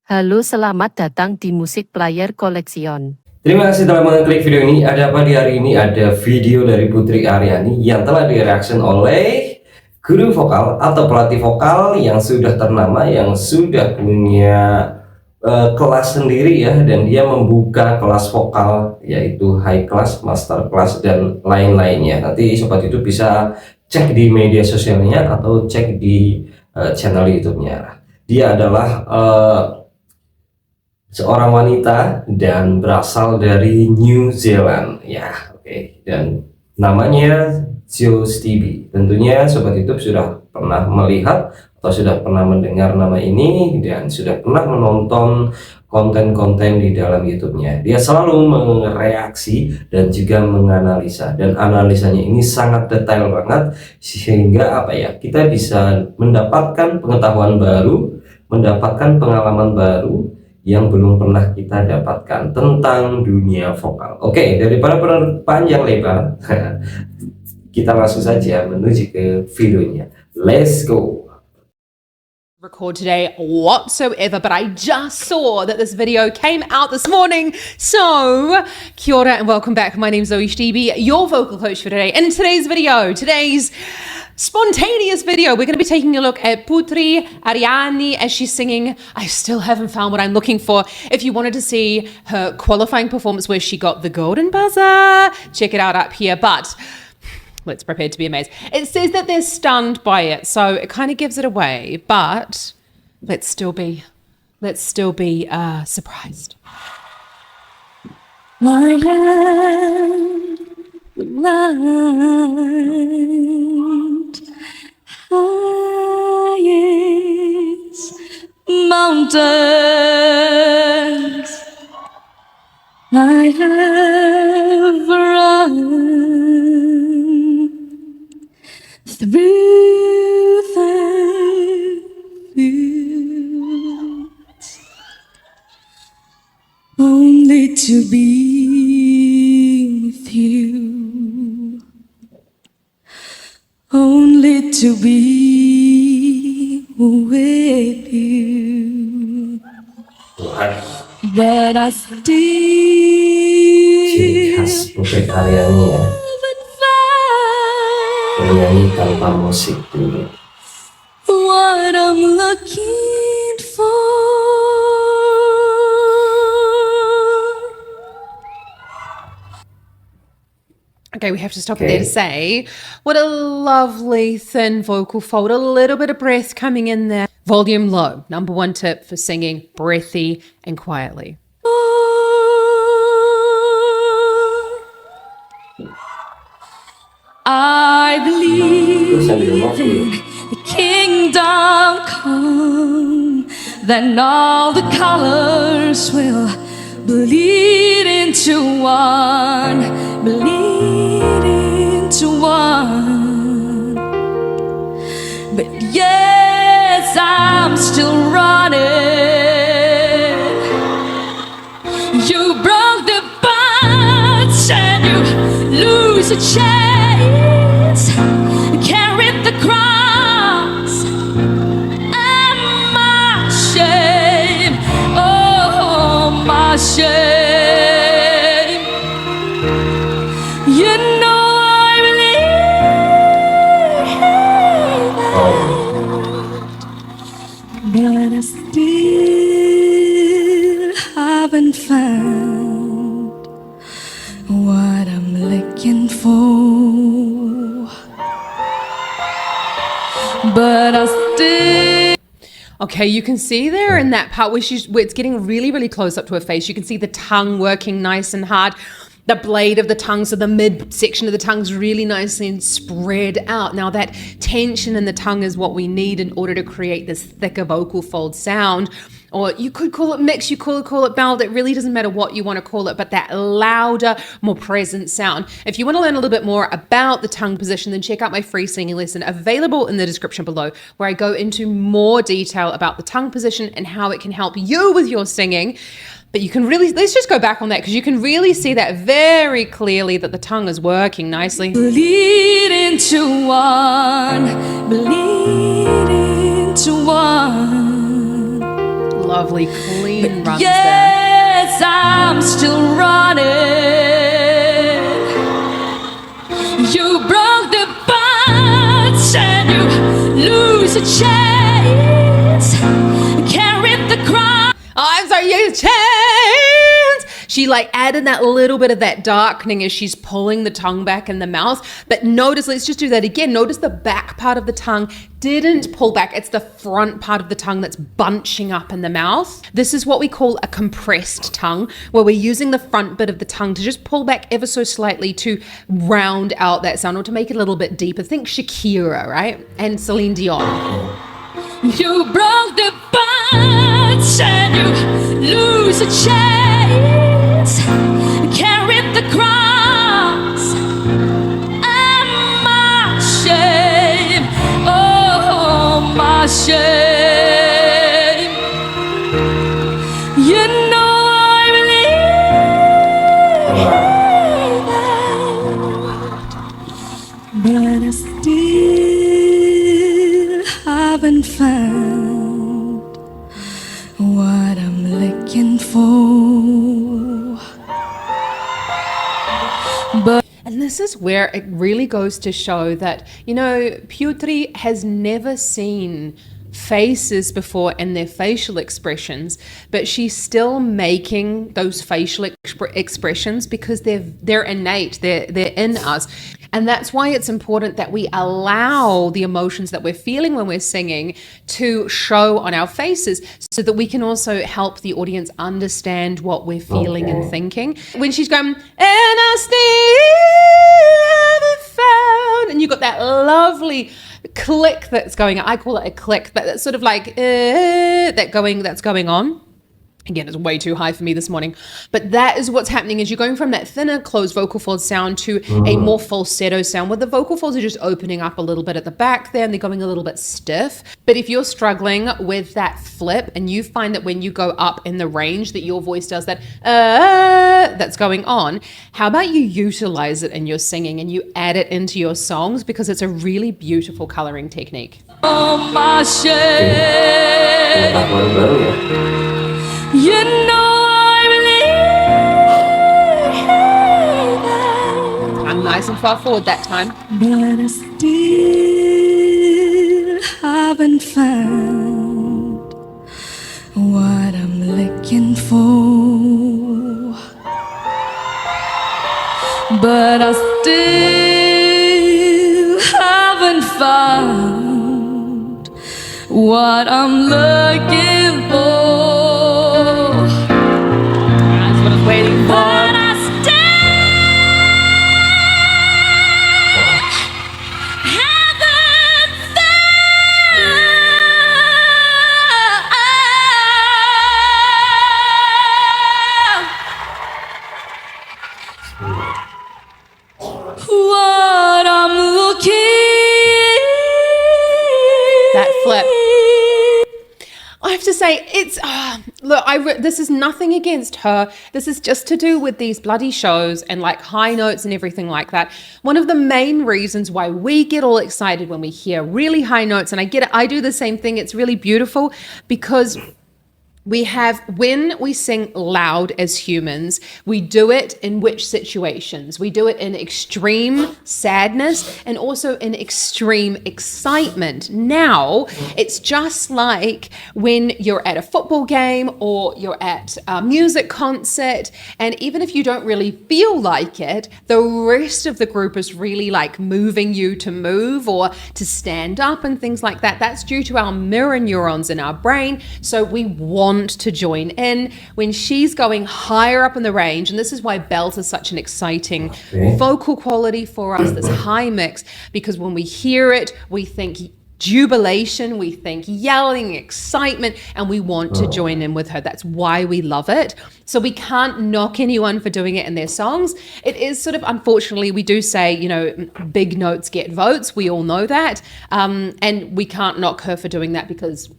Halo, selamat datang di Musik Player Collection. Terima kasih telah mengklik video ini. Ada apa di hari ini? Ada video dari Putri Ariani yang telah direaction oleh guru vokal atau pelatih vokal yang sudah ternama, yang sudah punya kelas sendiri ya, dan dia membuka kelas vokal yaitu high class, master class, dan lain-lainnya. Nanti sobat YouTube bisa cek di media sosialnya atau cek di channel YouTube-nya. Dia adalah seorang wanita dan berasal dari New Zealand ya, oke. Dan namanya Josh TV. Tentunya sobat YouTube sudah pernah melihat atau sudah pernah mendengar nama ini dan sudah pernah menonton konten-konten di dalam YouTube-nya. Dia selalu mereaksi dan juga menganalisa, dan analisanya ini sangat detail banget sehingga apa ya, kita bisa mendapatkan pengetahuan baru, mendapatkan pengalaman baru yang belum pernah kita dapatkan tentang dunia vokal. Oke, daripada panjang lebar, kita langsung saja menuju ke videonya. Let's go. Record today whatsoever, but I just saw that this video came out this morning. So, kia ora and welcome back. My name's Zoe Stevie, your vocal coach for today. In today's video, today's spontaneous video, we're going to be taking a look at Putri Ariani as she's singing I Still Haven't Found What I'm Looking For. If you wanted to see her qualifying performance where she got the golden buzzer, check it out up here. But let's prepare to be amazed. It says that they're stunned by it, so it kind of gives it away, but let's still be surprised. My hand climbed highest mountains. I have run through the fields only to be with you, only to be with you. But I Ciri khas Putri Ariani ya, bernyanyi tanpa musik dulu. what I'm looking for. Okay, we have to stop it there to say, what a lovely thin vocal fold, a little bit of breath coming in there. Volume low, number one tip for singing breathy and quietly. I believe in the kingdom come, then all the colors will bleed into one, bleed into one. But yes, I'm still running. You broke the bunch and you lose a chance. Carried the cross and my shame, oh my shame. You know I believe it, but I still haven't found what I'm looking for. But I still. Okay, you can see there in that part where it's getting really, really close up to her face. You can see the tongue working nice and hard. The blade of the tongue, so the midsection of the tongue's really nicely and spread out. Now that tension in the tongue is what we need in order to create this thicker vocal fold sound. Or you could call it mix, you could call it ballad. It really doesn't matter what you want to call it, but that louder, more present sound. If you want to learn a little bit more about the tongue position, then check out my free singing lesson available in the description below, where I go into more detail about the tongue position and how it can help you with your singing. But you can really, let's just go back on that, because you can really see that very clearly that the tongue is working nicely. Bleed into one, bleed into one. lovely clean runs there. Yes, I'm still running. You broke the bonds and you lose a chance. Can't rip the crown. Oh, I'm sorry, you chance. She like added that little bit of that darkening as she's pulling the tongue back in the mouth. But notice, let's just do that again. Notice the back part of the tongue didn't pull back. It's the front part of the tongue that's bunching up in the mouth. This is what we call a compressed tongue, where we're using the front bit of the tongue to just pull back ever so slightly to round out that sound or to make it a little bit deeper. Think Shakira, right? And Celine Dion. You broke the bonds and you lose a chance. Can't rip the cross. And my shame, oh my shame. You know I believe it, but I still haven't found what I'm looking for. And this is where it really goes to show that, you know, Putri has never seen faces before and their facial expressions, but she's still making those facial expressions because they're innate, they're in us. And that's why it's important that we allow the emotions that we're feeling when we're singing to show on our faces so that we can also help the audience understand what we're feeling and thinking. When she's going, and I still haven't found, and you've got that lovely click that's going on. I call it a click, but that's sort of like that's going on. Again, it's way too high for me this morning. But that is what's happening is you're going from that thinner closed vocal fold sound to a more falsetto sound where the vocal folds are just opening up a little bit at the back there and they're going a little bit stiff. But if you're struggling with that flip and you find that when you go up in the range that your voice does that that's going on, how about you utilize it in your singing and you add it into your songs because it's a really beautiful coloring technique. Oh my shame. Baru ya. You know I believe it, I'm nice and far forward that time. but I still haven't found what I'm looking for. But I still haven't found what I'm looking for. That's what I was waiting for. But I still haven't found what I'm looking. That flip. I have to say, it's look. This is nothing against her. This is just to do with these bloody shows and like high notes and everything like that. One of the main reasons why we get all excited when we hear really high notes, and I get it. I do the same thing. It's really beautiful because when we sing loud as humans, we do it in which situations? We do it in extreme sadness and also in extreme excitement. Now, it's just like when you're at a football game or you're at a music concert, and even if you don't really feel like it, the rest of the group is really like moving you to move or to stand up and things like that. That's due to our mirror neurons in our brain. So we want to join in when she's going higher up in the range, and this is why belt is such an exciting vocal quality for us, this high mix, because when we hear it we think jubilation, we think yelling, excitement, and we want to join in with her. That's why we love it. So we can't knock anyone for doing it in their songs. It is sort of, unfortunately, we do say, you know, big notes get votes. We all know that. And we can't knock her for doing that because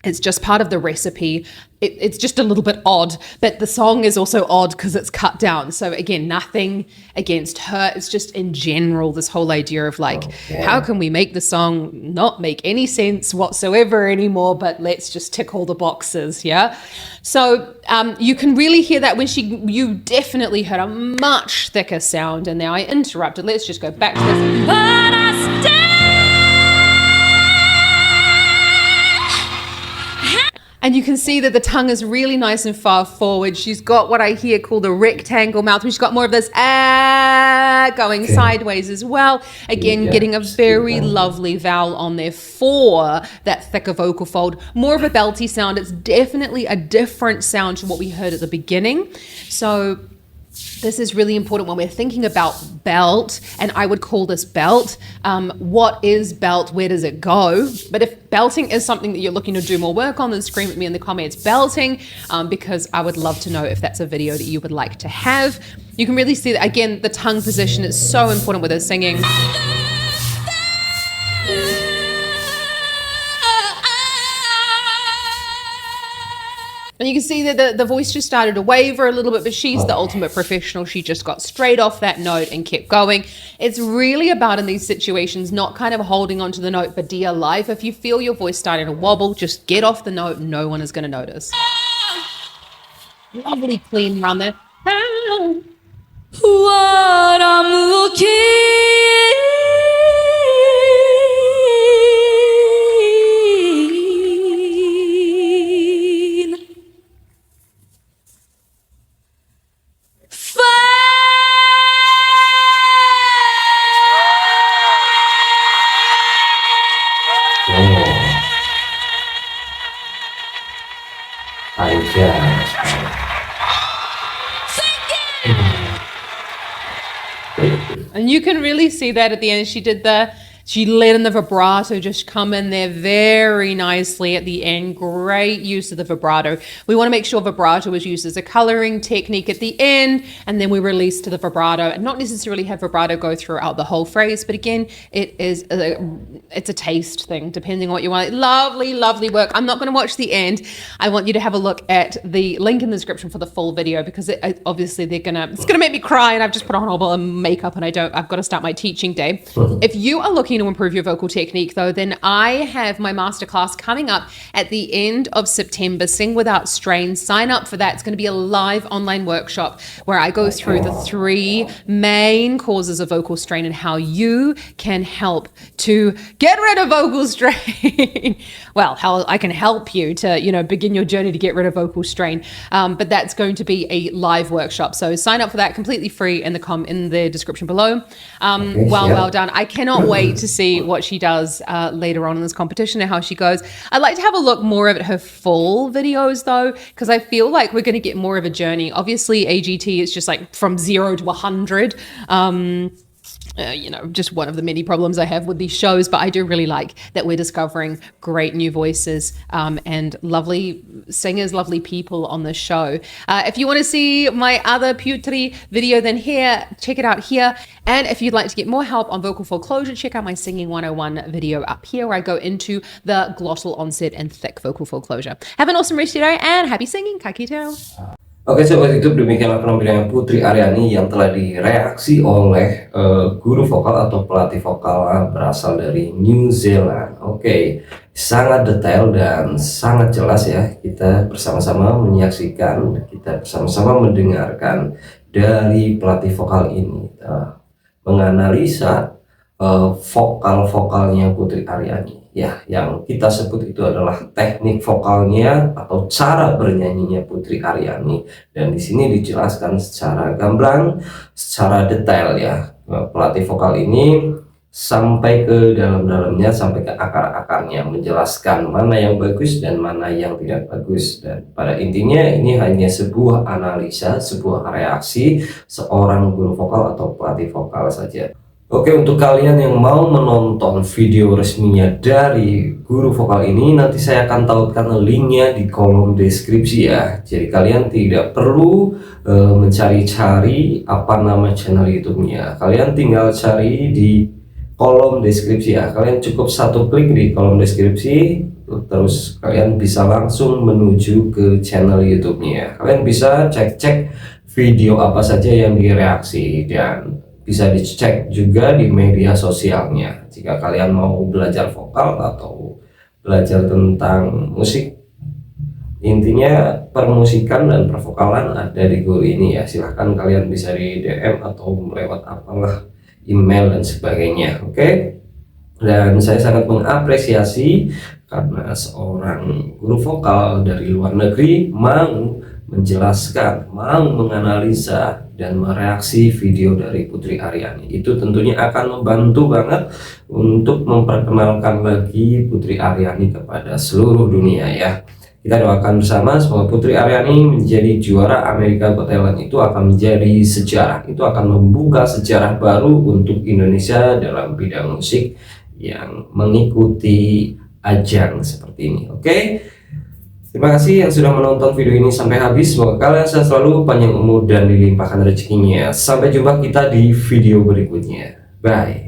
It's just part of the recipe. It's just a little bit odd, but the song is also odd because it's cut down. So again, nothing against her. It's just in general, this whole idea of like, how can we make the song not make any sense whatsoever anymore, but let's just tick all the boxes, yeah? So you can really hear that when you definitely heard a much thicker sound, and now I interrupted. Let's just go back to this. But I still And you can see that the tongue is really nice and far forward. She's got what I hear called a rectangle mouth. She's got more of this going sideways as well. Again, getting a very lovely vowel on there for that thicker vocal fold. More of a belty sound. It's definitely a different sound to what we heard at the beginning. So this is really important when we're thinking about belt, and I would call this belt. What is belt? Where does it go? But if belting is something that you're looking to do more work on, then scream at me in the comments belting, because I would love to know if that's a video that you would like to have. You can really see that, again, the tongue position is so important with her singing. And you can see that the voice just started to waver a little bit, but she's the ultimate professional. She just got straight off that note and kept going. It's really about, in these situations, not kind of holding onto the note for dear life. If you feel your voice starting to wobble, just get off the note. No one is going to notice. Lovely clean run there. what I'm looking for. And you can really see that at the end. She let in the vibrato just come in there very nicely at the end. Great use of the vibrato. We want to make sure vibrato is used as a coloring technique at the end, and then we release to the vibrato, and not necessarily have vibrato go throughout the whole phrase. But again, it's a taste thing, depending on what you want. Lovely, lovely work. I'm not going to watch the end. I want you to have a look at the link in the description for the full video, because obviously it's gonna make me cry, and I've just put on a whole lot of makeup, and I've got to start my teaching day. If you are looking to improve your vocal technique, though, then I have my masterclass coming up at the end of September, Sing Without Strain. Sign up for that. It's going to be a live online workshop where I go through the 3 main causes of vocal strain and how you can help to get rid of vocal strain. Well, how I can help you to, begin your journey to get rid of vocal strain. But that's going to be a live workshop. So sign up for that completely free in the description below. Well done. I cannot wait to see what she does later on in this competition and how she goes. I'd like to have a look more at her full videos, though, because I feel like we're going to get more of a journey. Obviously, AGT is just like from 0 to 100. Just one of the many problems I have with these shows, but I do really like that we're discovering great new voices and lovely singers, lovely people on this show. If you want to see my other Putri video, then check it out here. And if you'd like to get more help on vocal fold closure, check out my Singing 101 video up here, where I go into the glottal onset and thick vocal fold closure. Have an awesome rest of your day and happy singing. Kakito. Oke sobat YouTube, demikianlah penampilan Putri Ariani yang telah direaksi oleh guru vokal atau pelatih vokal berasal dari New Zealand. Oke, sangat detail dan sangat jelas ya. Kita bersama-sama menyaksikan, kita bersama-sama mendengarkan dari pelatih vokal ini menganalisa vokal-vokalnya Putri Ariani. Ya, yang kita sebut itu adalah teknik vokalnya atau cara bernyanyinya Putri Ariani, dan di sini dijelaskan secara gamblang, secara detail ya. Pelatih vokal ini sampai ke dalam-dalamnya, sampai ke akar-akarnya, menjelaskan mana yang bagus dan mana yang tidak bagus, dan pada intinya ini hanya sebuah analisa, sebuah reaksi seorang guru vokal atau pelatih vokal saja. Oke, untuk kalian yang mau menonton video resminya dari guru vokal ini, nanti saya akan tautkan linknya di kolom deskripsi ya. Jadi kalian tidak perlu mencari-cari apa nama channel YouTube-nya. Kalian tinggal cari di kolom deskripsi ya. Kalian cukup satu klik di kolom deskripsi, terus kalian bisa langsung menuju ke channel YouTube-nya. Kalian bisa cek-cek video apa saja yang direaksi, dan bisa dicek juga di media sosialnya. Jika kalian mau belajar vokal atau belajar tentang musik, intinya permusikan dan pervokalan ada di guru ini ya. Silahkan kalian bisa di DM atau lewat apalah, email dan sebagainya. Oke. Dan saya sangat mengapresiasi karena seorang guru vokal dari luar negeri mau menjelaskan, mau menganalisa dan mereaksi video dari Putri Ariani. Itu tentunya akan membantu banget untuk memperkenalkan lagi Putri Ariani kepada seluruh dunia ya. Kita doakan bersama semoga Putri Ariani menjadi juara Amerika Got Talent. Itu akan menjadi sejarah, itu akan membuka sejarah baru untuk Indonesia dalam bidang musik yang mengikuti ajang seperti ini. Oke, terima kasih yang sudah menonton video ini sampai habis. Semoga kalian sehat selalu, panjang umur dan dilimpahkan rezekinya. Sampai jumpa kita di video berikutnya. Bye.